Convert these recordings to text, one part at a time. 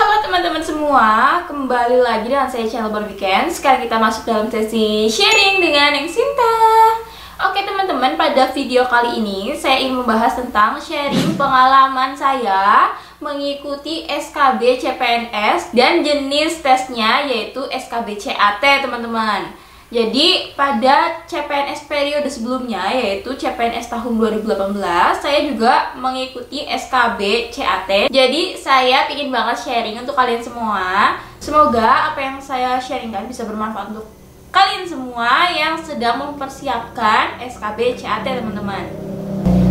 Halo teman-teman semua, kembali lagi dengan saya channel Bon Weekend. Sekarang kita masuk dalam sesi sharing dengan Neng Sinta. Oke teman-teman, pada video kali ini saya ingin membahas tentang sharing pengalaman saya mengikuti SKB CPNS dan jenis tesnya yaitu SKB CAT teman-teman. Jadi pada CPNS periode sebelumnya yaitu CPNS tahun 2018 saya juga mengikuti SKB CAT. Jadi saya ingin banget sharing untuk kalian semua. Semoga apa yang saya sharingkan bisa bermanfaat untuk kalian semua yang sedang mempersiapkan SKB CAT teman-teman.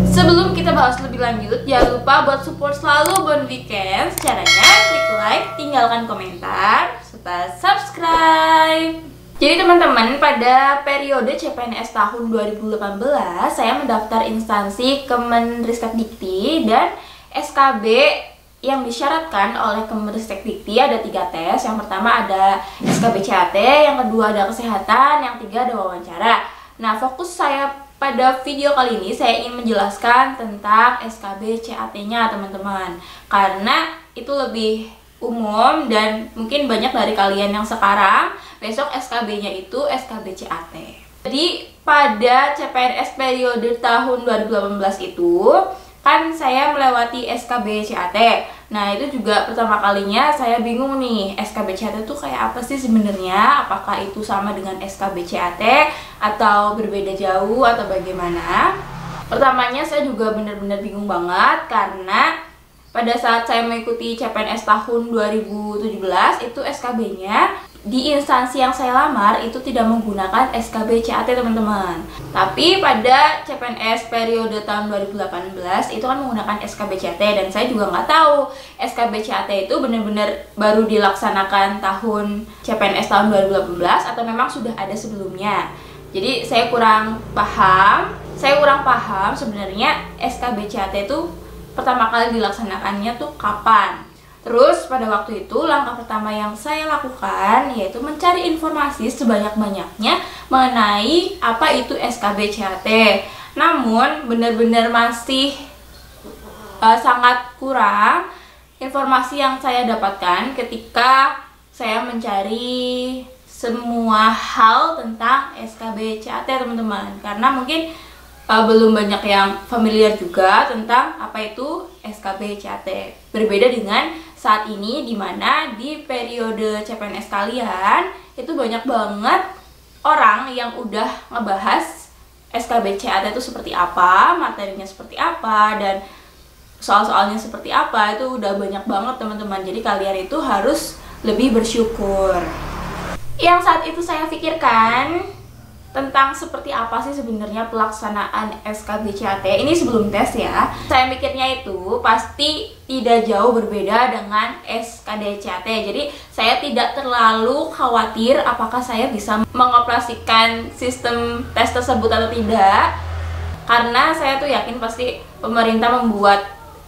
Sebelum kita bahas lebih lanjut, jangan lupa buat support selalu Bon Weekend. Caranya klik like, tinggalkan komentar, serta subscribe. Jadi teman-teman, pada periode CPNS tahun 2018 saya mendaftar instansi Kemenristek-Dikti dan SKB yang disyaratkan oleh Kemenristek-Dikti ada 3 tes. Yang pertama ada SKB CAT, yang kedua ada kesehatan, yang ketiga ada wawancara. Nah, fokus saya pada video kali ini saya ingin menjelaskan tentang SKB CAT-nya teman-teman, karena itu lebih umum dan mungkin banyak dari kalian yang sekarang besok SKB-nya itu SKB CAT. Jadi pada CPNS periode tahun 2018 itu kan saya melewati SKB CAT. Nah, itu juga pertama kalinya saya bingung nih, SKB CAT itu kayak apa sih sebenarnya? Apakah itu sama dengan SKB CAT atau berbeda jauh atau bagaimana? Pertamanya saya juga benar-benar bingung banget karena pada saat saya mengikuti CPNS tahun 2017 itu SKB-nya di instansi yang saya lamar itu tidak menggunakan SKB CAT teman-teman. Tapi pada CPNS periode tahun 2018 itu kan menggunakan SKB CAT dan saya juga nggak tahu SKB CAT itu benar-benar baru dilaksanakan tahun CPNS tahun 2018 atau memang sudah ada sebelumnya. Jadi saya kurang paham sebenarnya SKB CAT itu pertama kali dilaksanakannya tuh kapan. Terus pada waktu itu langkah pertama yang saya lakukan yaitu mencari informasi sebanyak-banyaknya mengenai apa itu SKB CAT. Namun benar-benar masih sangat kurang informasi yang saya dapatkan ketika saya mencari semua hal tentang SKB CAT teman-teman, karena mungkin belum banyak yang familiar juga tentang apa itu SKB CAT. Berbeda dengan saat ini dimana di periode CPNS kalian itu banyak banget orang yang udah ngebahas SKB CAT itu seperti apa, materinya seperti apa, dan soal-soalnya seperti apa. Itu udah banyak banget teman-teman. Jadi kalian itu harus lebih bersyukur. Yang saat itu saya pikirkan tentang seperti apa sih sebenarnya pelaksanaan SKB CAT ini sebelum tes ya. Saya mikirnya itu pasti tidak jauh berbeda dengan SKD CAT. Jadi saya tidak terlalu khawatir apakah saya bisa mengoperasikan sistem tes tersebut atau tidak, karena saya tuh yakin pasti pemerintah membuat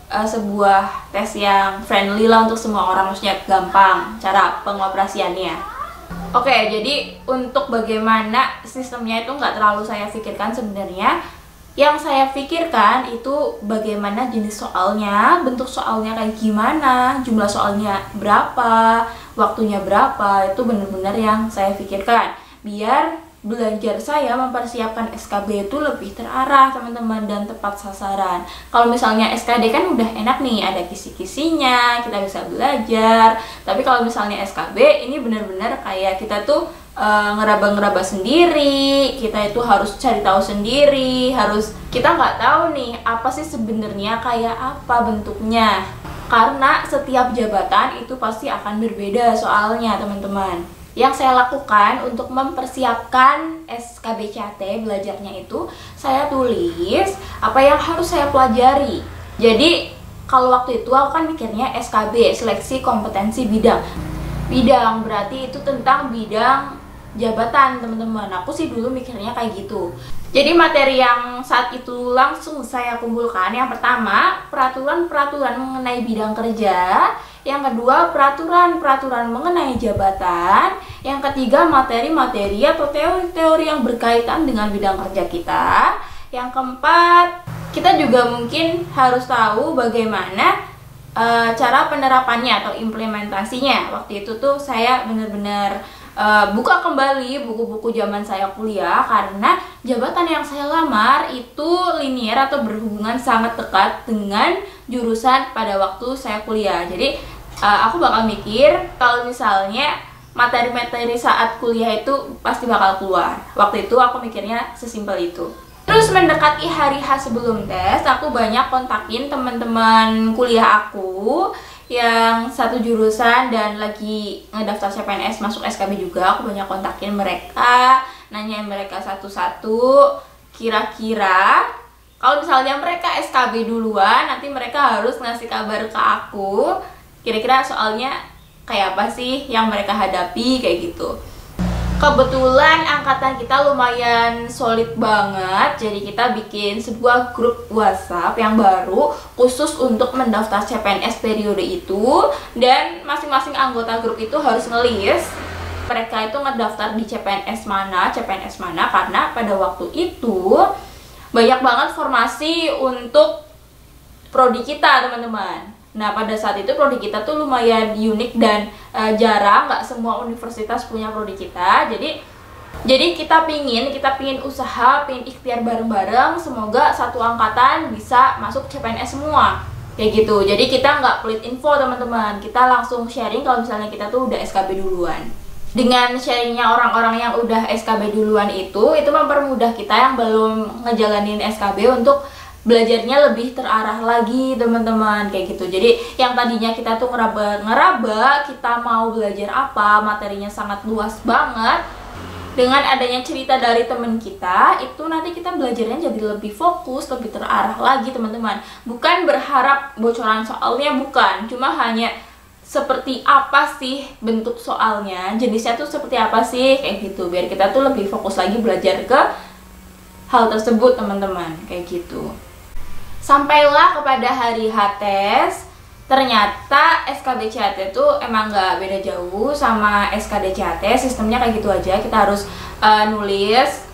sebuah tes yang friendly lah untuk semua orang, maksudnya gampang cara pengoperasiannya. Oke, jadi untuk bagaimana sistemnya itu nggak terlalu saya pikirkan sebenarnya. Yang saya pikirkan itu bagaimana jenis soalnya, bentuk soalnya kayak gimana, jumlah soalnya berapa, waktunya berapa, itu benar-benar yang saya pikirkan. Biar belajar saya mempersiapkan SKB itu lebih terarah teman-teman dan tepat sasaran. Kalau misalnya SKD kan udah enak nih, ada kisi-kisinya, kita bisa belajar. Tapi kalau misalnya SKB ini benar-benar kayak kita tuh ngeraba-ngeraba sendiri, kita itu harus cari tahu sendiri, kita nggak tahu nih apa sih sebenarnya kayak apa bentuknya. Karena setiap jabatan itu pasti akan berbeda soalnya teman-teman. Yang saya lakukan untuk mempersiapkan SKB CAT belajarnya itu saya tulis apa yang harus saya pelajari. Jadi kalau waktu itu aku kan mikirnya SKB, seleksi kompetensi bidang. Bidang berarti itu tentang bidang jabatan teman-teman. Aku sih dulu mikirnya kayak gitu. Jadi materi yang saat itu langsung saya kumpulkan, yang pertama peraturan-peraturan mengenai bidang kerja, yang kedua peraturan-peraturan mengenai jabatan, yang ketiga materi-materi atau teori-teori yang berkaitan dengan bidang kerja kita, yang keempat kita juga mungkin harus tahu bagaimana cara penerapannya atau implementasinya. Waktu itu tuh saya benar-benar buka kembali buku-buku zaman saya kuliah, karena jabatan yang saya lamar itu linier atau berhubungan sangat dekat dengan jurusan pada waktu saya kuliah. Jadi aku bakal mikir kalau misalnya materi-materi saat kuliah itu pasti bakal keluar. Waktu itu aku mikirnya sesimpel itu. Terus mendekati hari H sebelum tes, aku banyak kontakin teman-teman kuliah aku yang satu jurusan dan lagi ngedaftar CPNS masuk SKB juga. Aku banyak kontakin mereka, nanyain mereka satu-satu, kira-kira kalau misalnya mereka SKB duluan, nanti mereka harus ngasih kabar ke aku kira-kira soalnya kayak apa sih yang mereka hadapi, kayak gitu. Kebetulan angkatan kita lumayan solid banget, jadi kita bikin sebuah grup WhatsApp yang baru khusus untuk mendaftar CPNS periode itu, dan masing-masing anggota grup itu harus ngelis mereka itu ngedaftar di CPNS mana, karena pada waktu itu banyak banget formasi untuk prodi kita, teman-teman. Nah, pada saat itu prodi kita tuh lumayan unik dan jarang, nggak semua universitas punya prodi kita. Jadi kita pingin usaha, pingin ikhtiar bareng-bareng, semoga satu angkatan bisa masuk CPNS semua. Kayak gitu. Jadi kita nggak pelit info, teman-teman. Kita langsung sharing kalau misalnya kita tuh udah SKB duluan. Dengan sharingnya orang-orang yang udah SKB duluan itu mempermudah kita yang belum ngejalanin SKB untuk belajarnya lebih terarah lagi, teman-teman, kayak gitu. Jadi yang tadinya kita tuh ngeraba kita mau belajar apa, materinya sangat luas banget. Dengan adanya cerita dari temen kita, itu nanti kita belajarnya jadi lebih fokus, lebih terarah lagi, teman-teman. Bukan berharap bocoran soalnya, bukan. Cuma hanya seperti apa sih bentuk soalnya, jenisnya tuh seperti apa sih, kayak gitu. Biar kita tuh lebih fokus lagi belajar ke hal tersebut, teman-teman, kayak gitu. Sampailah kepada hari H tes, ternyata SKB CHT itu emang nggak beda jauh sama SKD CHT, sistemnya kayak gitu aja. Kita harus nulis,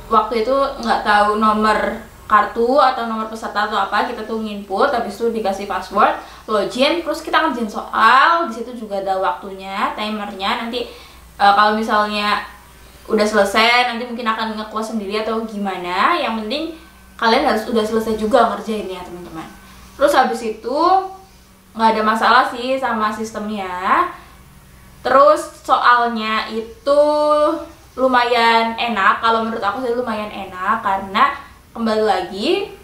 waktu itu nggak tahu nomor kartu atau nomor peserta atau apa, kita tuh nginput, habis itu dikasih password, login, terus kita ngerjain soal. Di situ juga ada waktunya, timernya. Nanti kalau misalnya udah selesai, nanti mungkin akan nge-close sendiri atau gimana. Yang penting kalian harus udah selesai juga ngerjainnya, teman-teman. Terus habis itu nggak ada masalah sih sama sistemnya. Terus soalnya itu lumayan enak, kalau menurut aku sih lumayan enak, karena kembali lagi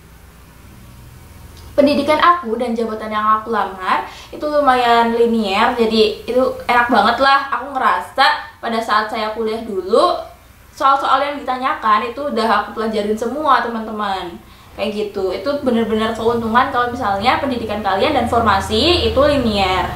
pendidikan aku dan jabatan yang aku lamar itu lumayan linier, jadi itu enak banget lah. Aku ngerasa pada saat saya kuliah dulu, soal-soal yang ditanyakan itu udah aku pelajarin semua, teman-teman, kayak gitu. Itu bener-bener keuntungan kalau misalnya pendidikan kalian dan formasi itu linier.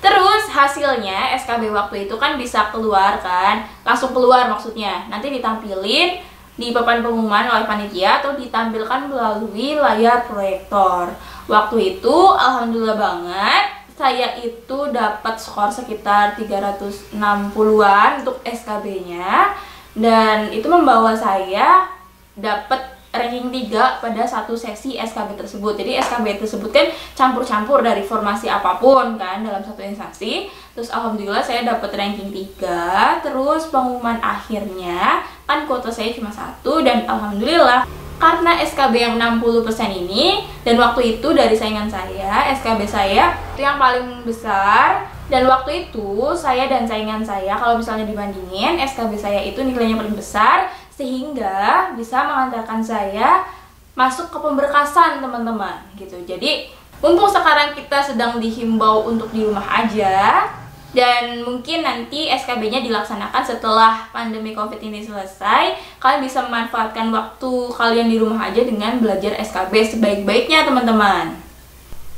Terus hasilnya SKB waktu itu kan bisa keluar kan, langsung keluar maksudnya, nanti ditampilin di papan pengumuman oleh panitia atau ditampilkan melalui layar proyektor. Waktu itu alhamdulillah banget, saya itu dapat skor sekitar 360-an untuk SKB-nya. Dan itu membawa saya dapat ranking 3 pada satu sesi SKB tersebut. Jadi SKB tersebut kan campur-campur dari formasi apapun kan dalam satu instansi. Terus alhamdulillah saya dapat ranking 3. Terus pengumuman akhirnya kan kuota saya cuma 1, dan alhamdulillah karena SKB yang 60% ini, dan waktu itu dari saingan saya, SKB saya itu yang paling besar. Dan waktu itu saya dan saingan saya, kalau misalnya dibandingin, SKB saya itu nilainya paling besar, sehingga bisa mengantarkan saya masuk ke pemberkasan, teman-teman, gitu. Jadi mumpung sekarang kita sedang dihimbau untuk di rumah aja, dan mungkin nanti SKB-nya dilaksanakan setelah pandemi COVID ini selesai, kalian bisa memanfaatkan waktu kalian di rumah aja dengan belajar SKB sebaik-baiknya, teman-teman.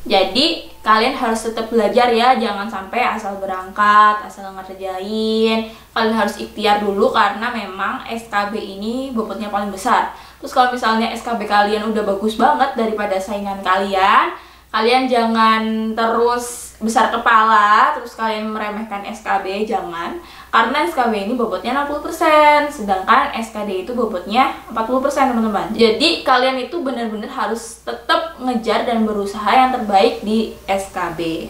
Jadi kalian harus tetap belajar ya, jangan sampai asal berangkat, asal ngerjain. Kalian harus ikhtiar dulu, karena memang SKB ini bobotnya paling besar. Terus kalau misalnya SKB kalian udah bagus banget daripada saingan kalian, kalian jangan terus besar kepala terus kalian meremehkan SKB, jangan. Karena SKB ini bobotnya 60%, sedangkan SKD itu bobotnya 40% teman-teman. Jadi kalian itu benar-benar harus tetap ngejar dan berusaha yang terbaik di SKB.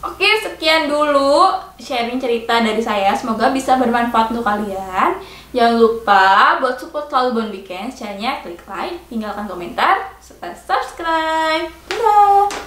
Oke, sekian dulu sharing cerita dari saya. Semoga bisa bermanfaat untuk kalian. Jangan lupa buat support selalu Bon Weekends, caranya klik like, tinggalkan komentar, serta subscribe. Dadah!